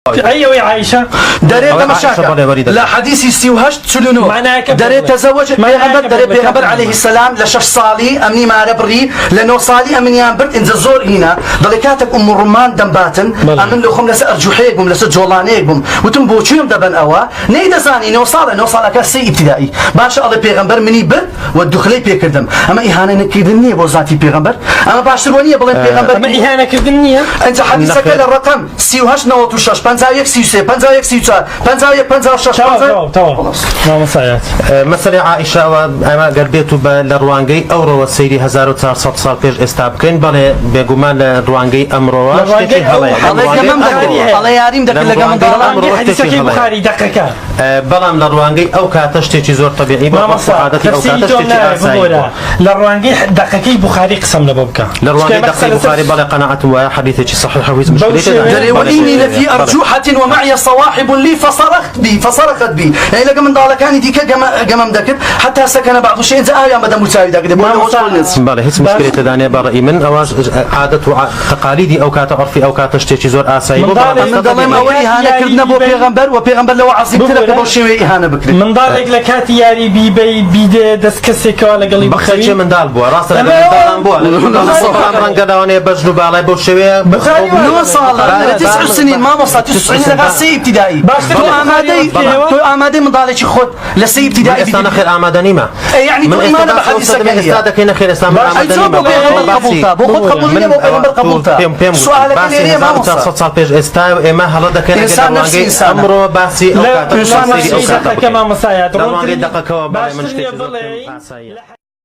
أيوة يا عائشة دريت مشاكل لا حديث استيوهش تسلونو دريت تزوج بيغمبر دريت بيغمبر عليه السلام لشش صالي أمني ما ربري لأنه صالي أمني ينبرد إن زور هنا ضلكاتك أم الرمان دنباتن أمن لهم لس أرجحيكم لس جولانيكم وتم بوشيم دبن أوا نيدا زاني نوصل كسي ابتدائي باشا الله بيغمبر مني بر والدخلي بيكردم أما إهانة نكيدني بوزاتي بيغمبر أما باشترونية بلين بيغمبر أما إهانة كردنية أنت حديثك الرقم استيوهش نوتو شش 56 مثلا عائشة وأما قربيتو بالروانجي أو رو السيري 1400 سال بيج استابكين بله بيجومان الروانجي أمرو تشي الله ياريم دك اللي قام ضروري حديثك بخاري دقيقة بلام الروانجي أو كاتشتي زور طبيعي بعادتي أو كاتشتي أساسي الروانجي دقيقة بخاري قسم لبوبك الروانجي دقيقة بخاري بله قناعة وحديثك صحيح ويز مشكلة وإني لفي أرجوحة ومعي صواحب لي فصرخت بي يعني لقى من ضالة كان ديك جمم ذكر حتى سكن بعض الشيء إذا آية مدى مساوي ذاك ده بالله هيك مشكلة تدانية برأي من أو عادة وتقاليدي أو كات عرفي أو كات اشتكي زور آساي من ضالة ما أولي هانا كردنا بو بيغمبر لو عظيم تلك بو شيء إهانة بكري من ضالك لكات ياري بيد دسكسك ولا قلي بخير من دال بو راس من دال بو لأن رنقدانية بجنو بالله بو شيء نو صار 9 سنين ما وصل 9 سنين غاسي ابتدائي تو آماده من ضالك خود لسي ابتدائي استانا خير آماده نيمة يعني تو إيمان بحديثك هي استاذك هنا خير اسلام آماده نيمة بو خود قبولية بو پیغمبر قبولتا سؤالك اللي ما وصل 400 بيج استاو إما هلا دكنا إنسان أمره باسي أو كاتب كما مسايات روانجي دقة كوا باي من شتي